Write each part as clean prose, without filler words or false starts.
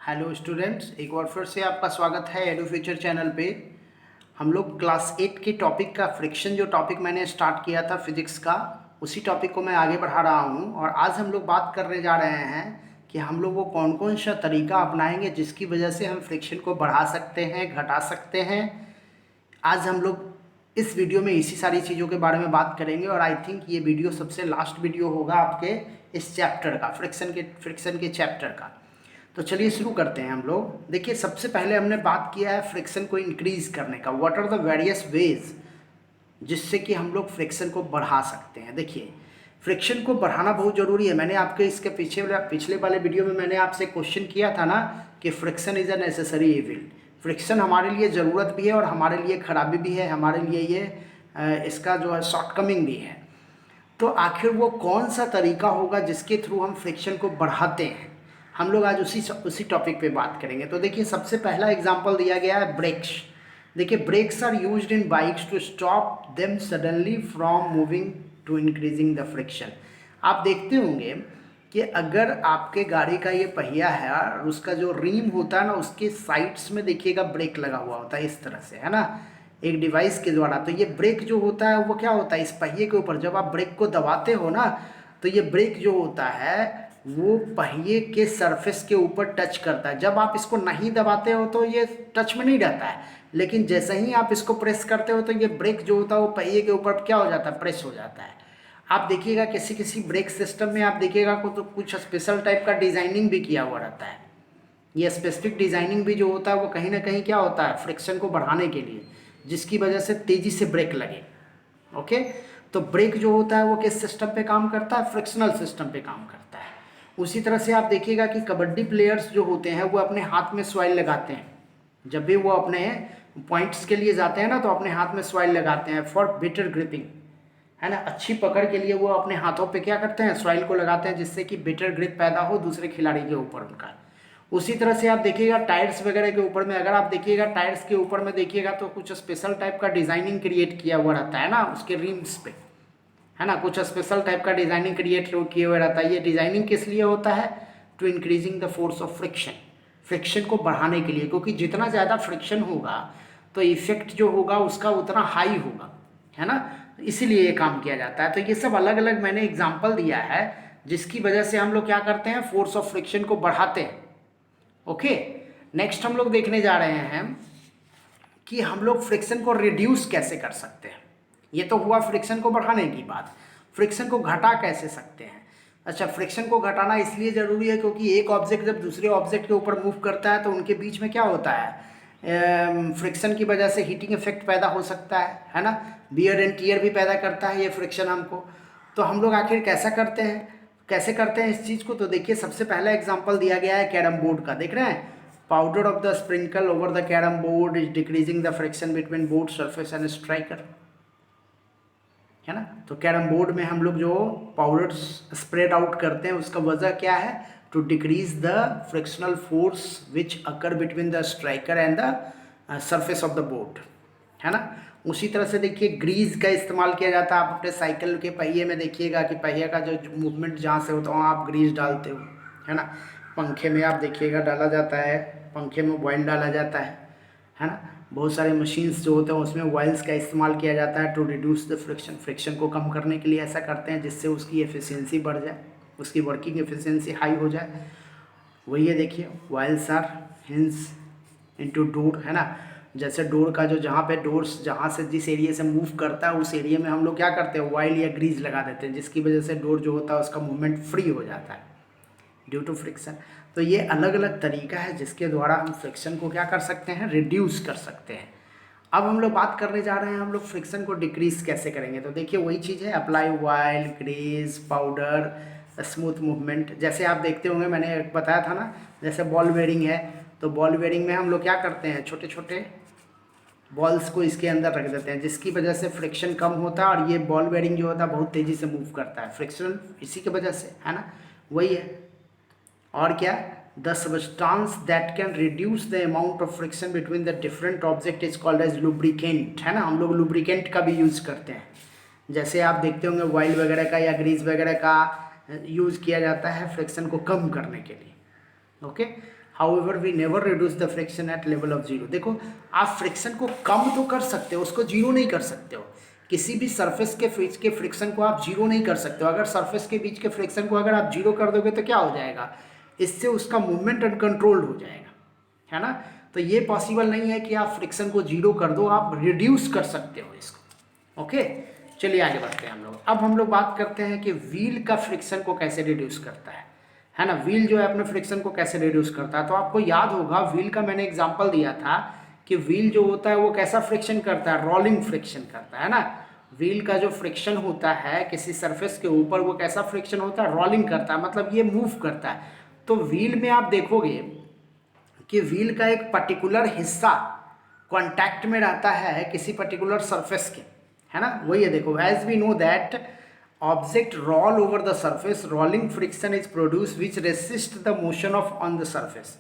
Hello students, एक बार फिर से आपका स्वागत है एडू फ्यूचर चैनल पे। हम लोग क्लास 8 के टॉपिक का फ्रिक्शन जो टॉपिक मैंने स्टार्ट किया था फिजिक्स का, उसी टॉपिक को मैं आगे बढ़ा रहा हूँ। और आज हम लोग बात करने जा रहे हैं कि हम लोग वो कौन कौन सा तरीका अपनाएंगे जिसकी वजह से हम फ्रिक्शन को बढ़ा सकते हैं, घटा सकते हैं। आज हम लोग इस वीडियो में इसी सारी चीज़ों के बारे में बात करेंगे। और आई थिंक ये वीडियो सबसे लास्ट वीडियो होगा आपके इस चैप्टर का, फ्रिक्शन के चैप्टर का। तो चलिए शुरू करते हैं हम लोग। देखिए, सबसे पहले हमने बात किया है फ्रिक्शन को इंक्रीज करने का। What are the various ways जिससे कि हम लोग फ्रिक्शन को बढ़ा सकते हैं। देखिए, फ्रिक्शन को बढ़ाना बहुत ज़रूरी है। मैंने आपके इसके पिछले वाले वीडियो में मैंने आपसे क्वेश्चन किया था ना कि friction is a necessary evil. Friction हमारे लिए ज़रूरत भी है और हमारे लिए खराबी भी है, हमारे लिए ये इसका जो है शॉर्टकमिंग भी है। तो आखिर वो कौन सा तरीका होगा जिसके थ्रू हम फ्रिक्शन को बढ़ाते हैं, हम लोग आज उसी टॉपिक पे बात करेंगे। तो देखिए, सबसे पहला एग्जांपल दिया गया है ब्रेक्स। देखिए, brakes are used in bikes to stop them suddenly from moving to increasing the friction. आप देखते होंगे कि अगर आपके गाड़ी का ये पहिया है और उसका जो रिम होता है ना, उसके साइड्स में देखिएगा ब्रेक लगा हुआ होता है इस तरह से, है ना, एक डिवाइस के द्वारा। तो ये ब्रेक जो होता है वो क्या होता है, इस पहिए के ऊपर जब आप ब्रेक को दबाते हो ना, तो ये ब्रेक जो होता है वो पहिए के सरफेस के ऊपर टच करता है। जब आप इसको नहीं दबाते हो तो ये टच में नहीं रहता है, लेकिन जैसे ही आप इसको प्रेस करते हो तो ये ब्रेक जो होता है वो पहिए के ऊपर क्या हो जाता है, प्रेस हो जाता है। आप देखिएगा किसी किसी ब्रेक सिस्टम में आप देखिएगा को तो कुछ स्पेशल टाइप का डिज़ाइनिंग भी किया हुआ रहता है। ये स्पेसिफिक डिज़ाइनिंग भी जो होता है वो कहीं ना कहीं क्या होता है, फ्रिक्शन को बढ़ाने के लिए, जिसकी वजह से तेज़ी से ब्रेक लगे। ओके, तो ब्रेक जो होता है वो किस सिस्टम पे काम करता है, फ्रिक्शनल सिस्टम पे काम करता है। उसी तरह से आप देखिएगा कि कबड्डी प्लेयर्स जो होते हैं वो अपने हाथ में सॉइल लगाते हैं। जब भी वो अपने पॉइंट्स के लिए जाते हैं ना, तो अपने हाथ में सॉइल लगाते हैं फॉर बेटर ग्रिपिंग, है ना, अच्छी पकड़ के लिए वो अपने हाथों पे क्या करते हैं, सॉइल को लगाते हैं, जिससे कि बेटर ग्रिप पैदा हो दूसरे खिलाड़ी के ऊपर उनका। उसी तरह से आप देखिएगा टायर्स वगैरह के ऊपर में, अगर आप देखिएगा टायर्स के ऊपर में देखिएगा तो कुछ स्पेशल टाइप का डिज़ाइनिंग क्रिएट किया हुआ रहता है ना उसके रिम्स पे, है ना, कुछ स्पेशल टाइप का डिज़ाइनिंग क्रिएट किए हुए रहता है। ये डिज़ाइनिंग किस लिए होता है, to increasing the force of friction, friction को बढ़ाने के लिए, क्योंकि जितना ज़्यादा फ्रिक्शन होगा तो इफेक्ट जो होगा उसका उतना हाई होगा, है ना, इसीलिए ये काम किया जाता है। तो ये सब अलग अलग मैंने एग्जाम्पल दिया है जिसकी वजह से हम लोग क्या करते हैं, फोर्स ऑफ फ्रिक्शन को बढ़ाते हैं। ओके, नेक्स्ट हम लोग देखने जा रहे हैं कि हम लोग फ्रिक्शन को रिड्यूस कैसे कर सकते हैं। ये तो हुआ फ्रिक्शन को बढ़ाने की बात, फ्रिक्शन को घटा कैसे सकते हैं। अच्छा, फ्रिक्शन को घटाना इसलिए ज़रूरी है क्योंकि एक ऑब्जेक्ट जब दूसरे ऑब्जेक्ट के ऊपर मूव करता है तो उनके बीच में क्या होता है, फ्रिक्शन की वजह से हीटिंग इफेक्ट पैदा हो सकता है ना, बियर एंड टीयर भी पैदा करता है ये फ्रिक्शन हमको। तो हम लोग आखिर कैसे करते हैं इस चीज़ को। तो देखिए, सबसे पहला एग्जाम्पल दिया गया है कैरम बोर्ड का, देख रहे हैं, powder of the sprinkle over the carrom board is decreasing the friction between board surface and striker, है ना। तो कैरम बोर्ड में हम लोग जो पाउडर स्प्रेड आउट करते हैं उसका वजह क्या है, to decrease the frictional force which occur between the striker and the surface of the board, है ना। उसी तरह से देखिए, ग्रीज का इस्तेमाल किया जाता है। आप अपने साइकिल के पहिए में देखिएगा कि पहिए का जो मूवमेंट जहाँ से होता है वहाँ आप ग्रीज डालते हो, है ना। पंखे में आप देखिएगा डाला जाता है, पंखे में ऑयल डाला जाता है ना। बहुत सारे मशीन्स जो होते हैं उसमें ऑयल्स का इस्तेमाल किया जाता है to reduce the friction, friction को कम करने के लिए ऐसा करते हैं जिससे उसकी एफिशिएंसी बढ़ जाए, उसकी वर्किंग एफिशिएंसी हाई हो जाए। वही है, देखिए, oils are hinges into door, है ना। जैसे डोर का जो जहाँ पे डोर्स जहाँ से जिस एरिया से मूव करता है उस एरिया में हम लोग क्या करते हैं, ऑयल या ग्रीज लगा देते हैं, जिसकी वजह से डोर जो होता है उसका मूवमेंट फ्री हो जाता है ड्यू टू फ्रिक्शन। तो ये अलग अलग तरीका है जिसके द्वारा हम फ्रिक्शन को क्या कर सकते हैं, रिड्यूस कर सकते हैं। अब हम लोग बात करने जा रहे हैं हम लोग फ्रिक्शन को डिक्रीज कैसे करेंगे। तो देखिए, वही चीज़ है, apply oil, grease, powder, smooth movement. जैसे आप देखते होंगे, मैंने बताया था ना, जैसे बॉल बेयरिंग है, तो बॉल बेयरिंग में हम लोग क्या करते हैं, छोटे छोटे बॉल्स को इसके अंदर रख देते हैं, जिसकी वजह से फ्रिक्शन कम होता है और ये बॉल बेयरिंग जो होता है बहुत तेज़ी से मूव करता है, फ्रिक्शन इसी की वजह से, है ना। वही है, और क्या, the substance that can reduce the amount of friction between the different object is called as lubricant, है ना। हम लोग लुब्रिकेंट का भी यूज़ करते हैं, जैसे आप देखते होंगे ऑयल वगैरह का या ग्रीस वगैरह का यूज़ किया जाता है फ्रिक्शन को कम करने के लिए। Okay, however we never reduce the friction at level of zero. देखो आप फ्रिक्शन को कम तो कर सकते हो, उसको जीरो नहीं कर सकते हो। किसी भी सरफेस के बीच के फ्रिक्शन को आप जीरो नहीं कर सकते हो। अगर सरफेस के बीच के फ्रिक्शन को अगर आप जीरो कर दोगे तो क्या हो जाएगा, इससे उसका मूवमेंट अनकंट्रोल्ड हो जाएगा, है ना। तो ये पॉसिबल नहीं है कि आप फ्रिक्शन को जीरो कर दो, आप रिड्यूस कर सकते हो इसको। ओके, चलिए आगे बढ़ते हैं हम लोग। अब हम लोग बात करते हैं कि व्हील का फ्रिक्शन को कैसे रिड्यूस करता है ना। व्हील जो है अपने फ्रिक्शन को कैसे रिड्यूस करता है। तो आपको याद होगा व्हील का मैंने एग्जांपल दिया था कि व्हील जो होता है वो कैसा फ्रिक्शन करता है, रोलिंग फ्रिक्शन करता है ना। व्हील का जो फ्रिक्शन होता है किसी सरफेस के ऊपर वो कैसा फ्रिक्शन होता है, रोलिंग करता है, मतलब ये मूव करता है। तो व्हील में आप देखोगे कि व्हील का एक पर्टिकुलर हिस्सा कांटेक्ट में रहता है किसी पर्टिकुलर सरफेस के, है ना। वही है, देखो as we know that object roll over the surface, rolling friction is produce which resist the motion of on the surface,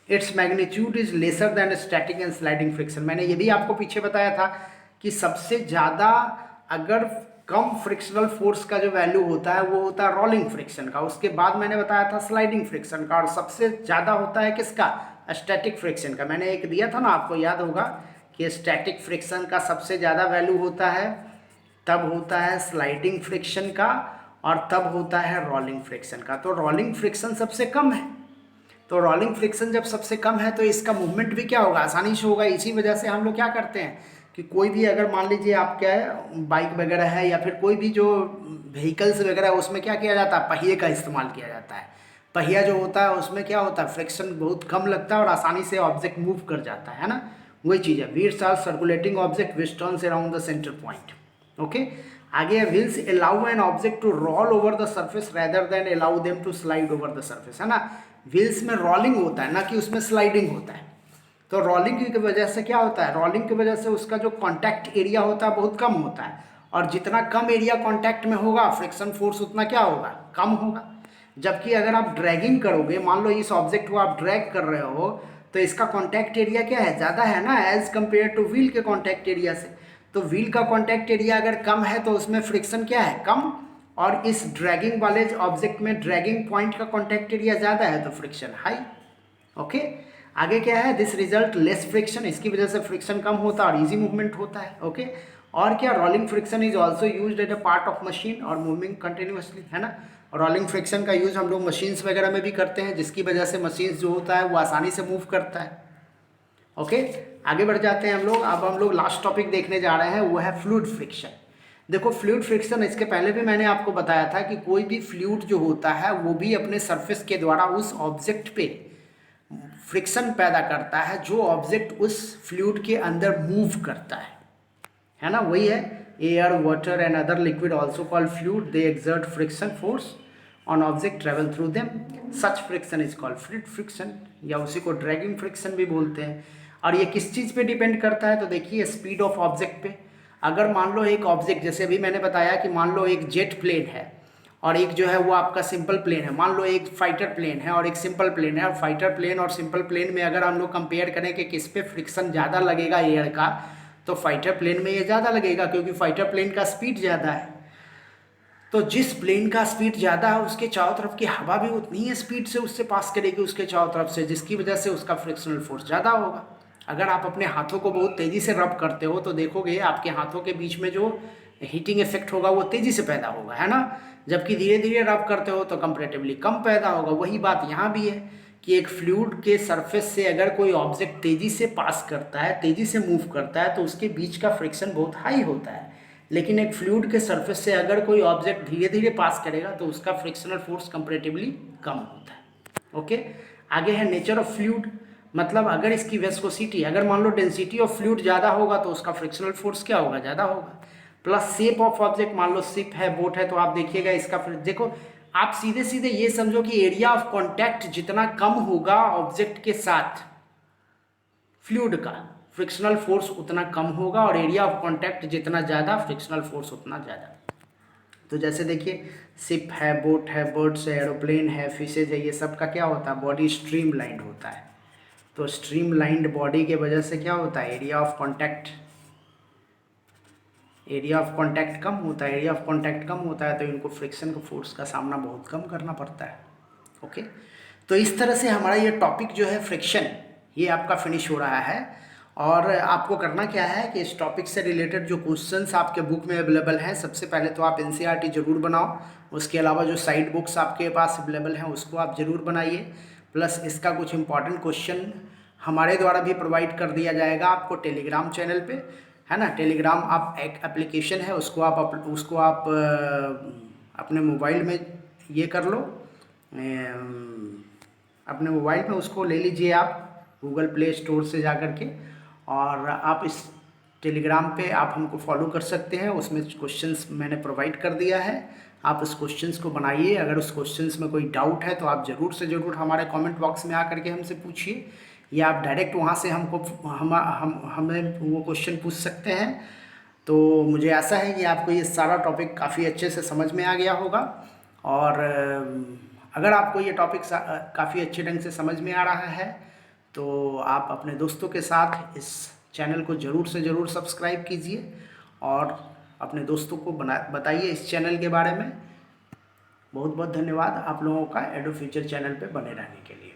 its magnitude is lesser than static and sliding friction. मैंने ये भी आपको पीछे बताया था कि सबसे ज़्यादा अगर कम फ्रिक्शनल फोर्स का जो वैल्यू होता है वो होता है रोलिंग फ्रिक्शन का, उसके बाद मैंने बताया था स्लाइडिंग फ्रिक्शन का, और सबसे ज़्यादा होता है किसका, स्टैटिक फ्रिक्शन का। मैंने एक दिया था ना, आपको याद होगा कि स्टैटिक फ्रिक्शन का सबसे ज़्यादा वैल्यू होता है, तब होता है स्लाइडिंग फ्रिक्शन का, और तब होता है रोलिंग फ्रिक्शन का। तो रोलिंग फ्रिक्शन सबसे कम है, तो रोलिंग फ्रिक्शन जब सबसे कम है तो इसका मूवमेंट भी क्या होगा, आसानी से होगा। इसी वजह से हम लोग क्या करते हैं कि कोई भी अगर मान लीजिए आप क्या है बाइक वगैरह है या फिर कोई भी जो व्हीकल्स वगैरह है उसमें क्या किया जाता है, पहिए का इस्तेमाल किया जाता है। पहिया जो होता है उसमें क्या होता है, फ्रिक्शन बहुत कम लगता है और आसानी से ऑब्जेक्ट मूव कर जाता है ना। वही चीज़ है, wheels are circulating object which turns around the centre point. Okay, आगे wheels allow an object to roll over the surface rather than allow them to slide over the surface, है ना। व्हील्स में रोलिंग होता है ना कि उसमें sliding होता है। तो रोलिंग की वजह से क्या होता है, रोलिंग की वजह से उसका जो कॉन्टैक्ट एरिया होता है बहुत कम होता है, और जितना कम एरिया कॉन्टैक्ट में होगा फ्रिक्शन फोर्स उतना क्या होगा, कम होगा। जबकि अगर आप ड्रैगिंग करोगे, मान लो इस ऑब्जेक्ट को आप ड्रैग कर रहे हो तो इसका कॉन्टैक्ट एरिया क्या है, ज़्यादा है ना एज कम्पेयर टू व्हील के कॉन्टैक्ट एरिया से। तो व्हील का कॉन्टैक्ट एरिया अगर कम है तो उसमें फ्रिक्शन क्या है, कम, और इस ड्रैगिंग वाले ऑब्जेक्ट में ड्रैगिंग पॉइंट का कॉन्टैक्ट एरिया ज़्यादा है तो फ्रिक्शन हाई। ओके, आगे क्या है, दिस रिजल्ट लेस फ्रिक्शन, इसकी वजह से फ्रिक्शन कम होता है और इजी मूवमेंट होता है। ओके, और क्या, rolling friction is also use at a part of machine और मूविंग कंटिन्यूसली, है ना। रोलिंग फ्रिक्शन का यूज हम लोग मशीन्स वगैरह में भी करते हैं, जिसकी वजह से मशीन्स जो होता है वो आसानी से मूव करता है। ओके, आगे बढ़ जाते हैं हम लोग। अब हम लोग लास्ट टॉपिक देखने जा रहे हैं, वो है फ्लूइड फ्रिक्शन। देखो फ्लूइड फ्रिक्शन, इसके पहले भी मैंने आपको बताया था कि कोई भी फ्लूइड जो होता है वो भी अपने सरफेस के द्वारा उस ऑब्जेक्ट पे फ्रिक्शन पैदा करता है जो ऑब्जेक्ट उस फ्लूइड के अंदर मूव करता है ना। वही है, air, water and other liquid also called fluid, they exert friction force on object travel through them, such friction is called fluid friction, या उसी को ड्रैगिंग फ्रिक्शन भी बोलते हैं। और ये किस चीज़ पे डिपेंड करता है, तो देखिए स्पीड ऑफ ऑब्जेक्ट पे। अगर मान लो एक ऑब्जेक्ट, जैसे अभी मैंने बताया कि मान लो एक जेट प्लेन है और एक जो है वो आपका सिंपल प्लेन है, मान लो एक फाइटर प्लेन है और एक सिंपल प्लेन है, और फाइटर प्लेन और सिंपल प्लेन में अगर हम लोग कंपेयर करें कि किस पे फ्रिक्शन ज़्यादा लगेगा एयर का, तो फाइटर प्लेन में ये ज़्यादा लगेगा क्योंकि फाइटर प्लेन का स्पीड ज़्यादा है। तो जिस प्लेन का स्पीड ज़्यादा है उसके चारों तरफ की हवा भी उतनी ही स्पीड से उससे पास करेगी उसके चारों तरफ से, जिसकी वजह से उसका फ्रिक्शनल फोर्स ज़्यादा होगा। अगर आप अपने हाथों को बहुत तेज़ी से रब करते हो तो देखोगे आपके हाथों के बीच में जो हीटिंग इफेक्ट होगा वो तेज़ी से पैदा होगा, है ना। जबकि धीरे धीरे रब करते हो तो कंपैरेटिवली कम पैदा होगा। वही बात यहाँ भी है कि एक फ्लूइड के सरफेस से अगर कोई ऑब्जेक्ट तेज़ी से पास करता है, तेज़ी से मूव करता है, तो उसके बीच का फ्रिक्शन बहुत हाई होता है। लेकिन एक फ्लूइड के सरफेस से अगर कोई ऑब्जेक्ट धीरे धीरे पास करेगा तो उसका फ्रिक्शनल फोर्स कंपैरेटिवली कम होता है। ओके, आगे है नेचर ऑफ फ्लूइड, मतलब अगर इसकी वेस्कोसिटी, अगर मान लो डेंसिटी ऑफ फ्लूइड ज़्यादा होगा तो उसका फ्रिक्शनल फोर्स क्या होगा, ज़्यादा होगा। प्लस शेप ऑफ ऑब्जेक्ट, मान लो शिप है, बोट है, तो आप देखिएगा इसका देखो आप सीधे सीधे ये समझो कि एरिया ऑफ कॉन्टैक्ट जितना कम होगा ऑब्जेक्ट के साथ फ्लूइड का, फ्रिक्शनल फोर्स उतना कम होगा, और एरिया ऑफ कांटेक्ट जितना ज़्यादा फ्रिक्शनल फोर्स उतना ज़्यादा। तो जैसे देखिए शिप है, बोट है, बर्ड्स है, एरोप्लेन है, फिशेज है, ये सब का क्या होता है, बॉडी स्ट्रीम लाइंड होता है। तो स्ट्रीम लाइंड बॉडी के वजह से क्या होता है, एरिया ऑफ कांटेक्ट कम होता है। एरिया ऑफ कांटेक्ट कम होता है तो इनको फ्रिक्शन का फोर्स का सामना बहुत कम करना पड़ता है। ओके, तो इस तरह से हमारा ये टॉपिक जो है फ्रिक्शन, ये आपका फिनिश हो रहा है। और आपको करना क्या है कि इस टॉपिक से रिलेटेड जो क्वेश्चंस आपके बुक में अवेलेबल हैं, सबसे पहले तो आप एनसीईआरटी ज़रूर बनाओ। उसके अलावा जो साइड बुक्स आपके पास अवेलेबल हैं उसको आप ज़रूर बनाइए। प्लस इसका कुछ इंपॉर्टेंट क्वेश्चन हमारे द्वारा भी प्रोवाइड कर दिया जाएगा आपको टेलीग्राम चैनल पे, है ना। टेलीग्राम आप एक एप्लीकेशन है, उसको आप अपने मोबाइल में ये कर लो, अपने मोबाइल में उसको ले लीजिए आप गूगल प्ले स्टोर से जा कर के, और आप इस टेलीग्राम पे आप हमको फॉलो कर सकते हैं। उसमें क्वेश्चंस मैंने प्रोवाइड कर दिया है, आप उस क्वेश्चंस को बनाइए। अगर उस क्वेश्चंस में कोई डाउट है तो आप ज़रूर से ज़रूर हमारे कमेंट बॉक्स में आकर के हमसे पूछिए, या आप डायरेक्ट वहाँ से हमको हमें वो क्वेश्चन पूछ सकते हैं। तो मुझे ऐसा है कि आपको ये सारा टॉपिक काफ़ी अच्छे से समझ में आ गया होगा। और अगर आपको ये टॉपिक काफ़ी अच्छे ढंग से समझ में आ रहा है तो आप अपने दोस्तों के साथ इस चैनल को ज़रूर से ज़रूर सब्सक्राइब कीजिए, और अपने दोस्तों को बताइए इस चैनल के बारे में। बहुत बहुत धन्यवाद आप लोगों का एडू फ्यूचर चैनल पे बने रहने के लिए।